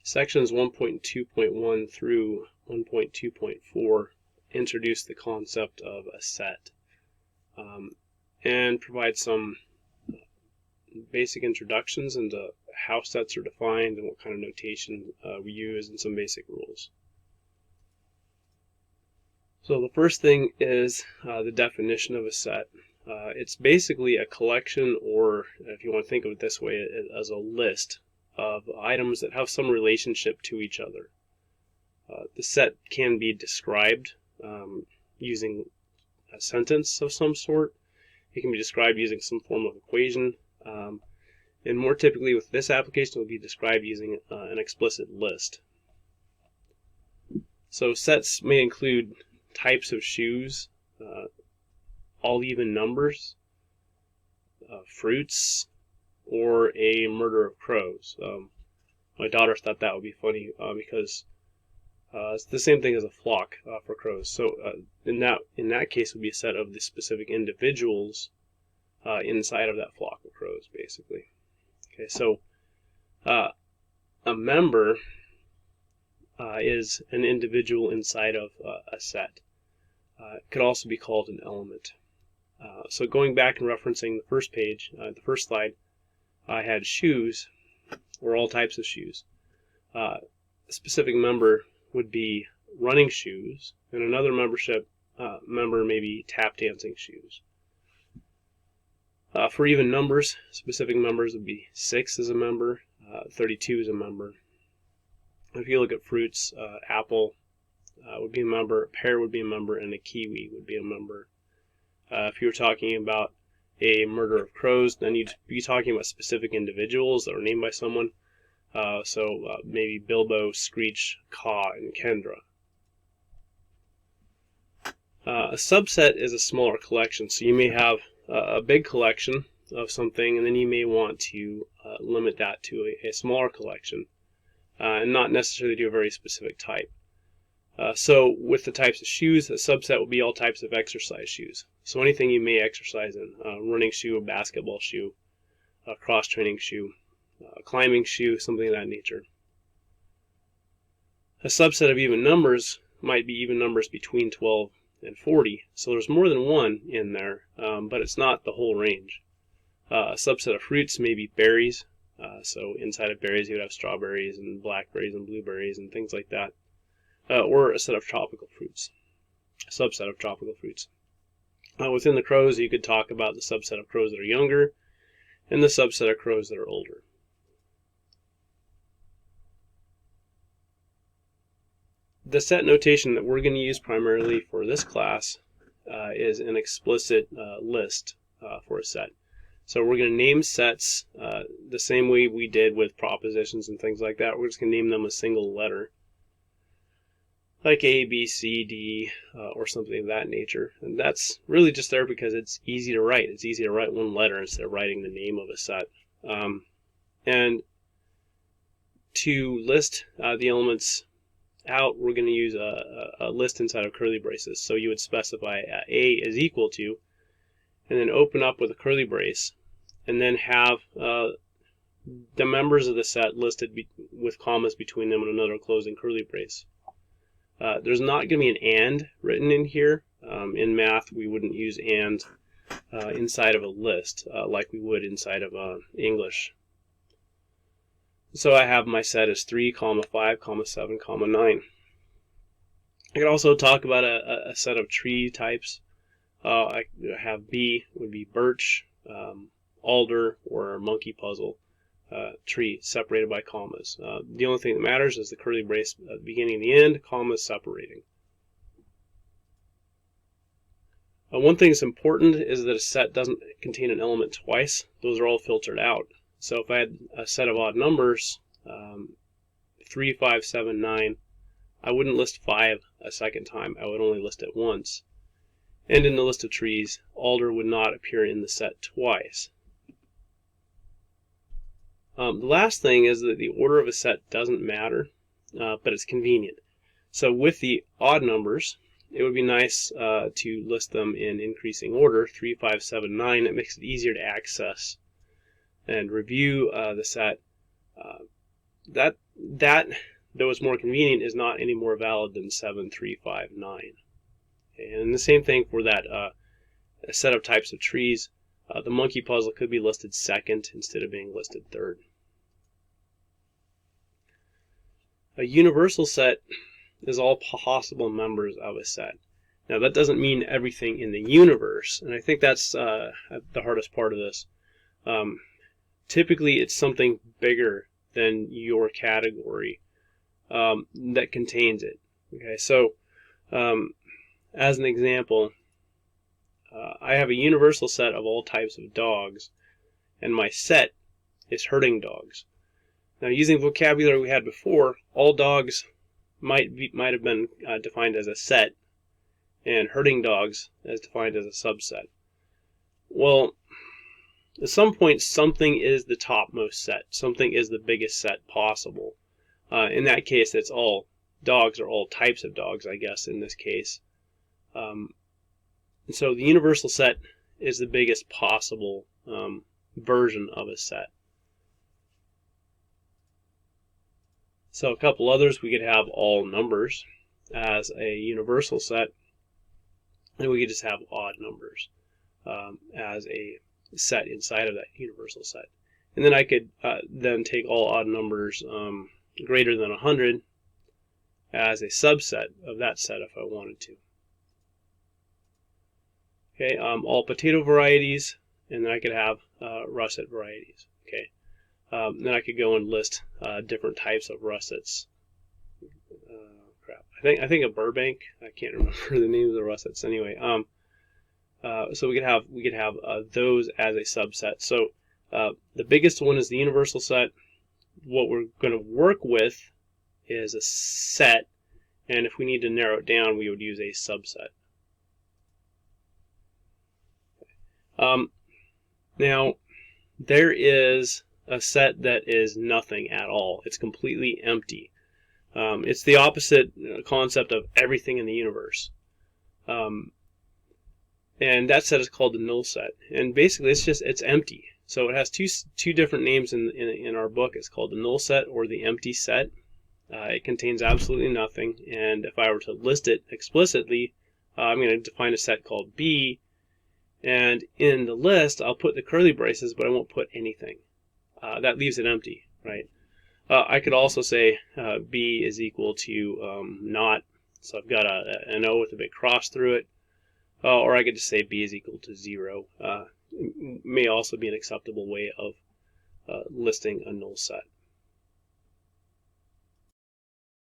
Sections 1.2.1 through 1.2.4 introduce the concept of a set and provide some basic introductions into how sets are defined and what kind of notation we use and some basic rules. So the first thing is the definition of a set. It's basically a collection, or if you want to think of it this way, as a list of items that have some relationship to each other. The set can be described using a sentence of some sort. It can be described using some form of equation. And more typically with this application, it will be described using an explicit list. So sets may include types of shoes, all even numbers, fruits, or a murder of crows. My daughter thought that would be funny because it's the same thing as a flock for crows. So in that case, it would be a set of the specific individuals inside of that flock of crows, basically. Okay, so a member is an individual inside of a set. It could also be called an element. So going back and referencing the first page, the first slide, I had shoes, or all types of shoes. A specific member would be running shoes, and another member may be tap dancing shoes. For even numbers, specific members would be 6 as a member, 32 as a member. If you look at fruits, apple would be a member, a pear would be a member, and a kiwi would be a member. If you were talking about a murder of crows, then you'd be talking about specific individuals that were named by someone. So maybe Bilbo, Screech, Caw, and Kendra. A subset is a smaller collection, so you may have a big collection of something, and then you may want to limit that to a smaller collection, and not necessarily do a very specific type. So with the types of shoes, a subset will be all types of exercise shoes. So anything you may exercise in, a running shoe, a basketball shoe, a cross-training shoe, a climbing shoe, something of that nature. A subset of even numbers might be even numbers between 12 and 40. So there's more than one in there, but it's not the whole range. A subset of fruits may be berries. So inside of berries, you would have strawberries and blackberries and blueberries and things like that. Or a set of tropical fruits, a subset of tropical fruits. Within the crows, you could talk about the subset of crows that are younger and the subset of crows that are older. The set notation that we're going to use primarily for this class is an explicit list for a set. So we're going to name sets the same way we did with propositions and things like that. We're just going to name them a single letter, like A, B, C, D, or something of that nature. And that's really just there because it's easy to write. It's easy to write one letter instead of writing the name of a set. And to list the elements out, we're going to use a list inside of curly braces. So you would specify A is equal to, and then open up with a curly brace, and then have the members of the set listed with commas between them and another closing curly brace. There's not going to be an and written in here. In math, we wouldn't use and inside of a list like we would inside of English. So I have my set as 3, 5, 7, 9. I could also talk about a set of tree types. I have B would be birch, alder, or monkey puzzle. Tree separated by commas. The only thing that matters is the curly brace at the beginning and the end, commas separating. One thing that's important is that a set doesn't contain an element twice. Those are all filtered out. So if I had a set of odd numbers, 3, 5, 7, 9, I wouldn't list 5 a second time. I would only list it once. And in the list of trees, alder would not appear in the set twice. The last thing is that the order of a set doesn't matter, but it's convenient. So with the odd numbers, it would be nice to list them in increasing order, 3, 5, 7, 9. It makes it easier to access and review the set. That that, though it's more convenient, is not any more valid than 7, 3, 5, 9. Okay, and the same thing for that a set of types of trees. The monkey puzzle could be listed second instead of being listed third. A universal set is all possible members of a set. Now, that doesn't mean everything in the universe, and I think that's the hardest part of this. Typically, it's something bigger than your category that contains it. Okay, so as an example, I have a universal set of all types of dogs, and my set is herding dogs. Now, using the vocabulary we had before, all dogs might have been defined as a set, and herding dogs as defined as a subset. Well, at some point, something is the topmost set. Something is the biggest set possible. In that case, it's all dogs, or all types of dogs, I guess, in this case. So the universal set is the biggest possible version of a set. So a couple others, we could have all numbers as a universal set, and we could just have odd numbers as a set inside of that universal set. And then I could then take all odd numbers greater than 100 as a subset of that set if I wanted to. Okay, all potato varieties, and then I could have russet varieties. Okay, then I could go and list different types of russets. I think a Burbank. I can't remember the names of the russets anyway. So we could have those as a subset. So the biggest one is the universal set. What we're going to work with is a set, and if we need to narrow it down, we would use a subset. Now, there is a set that is nothing at all. It's completely empty. It's the opposite concept of everything in the universe. And that set is called the null set. And basically, it's empty. So it has two different names in our book. It's called the null set or the empty set. It contains absolutely nothing. And if I were to list it explicitly, I'm going to define a set called B. And in the list, I'll put the curly braces, but I won't put anything. That leaves it empty, right? I could also say B is equal to not. So I've got an O with a big cross through it. Or I could just say B is equal to 0. May also be an acceptable way of listing a null set.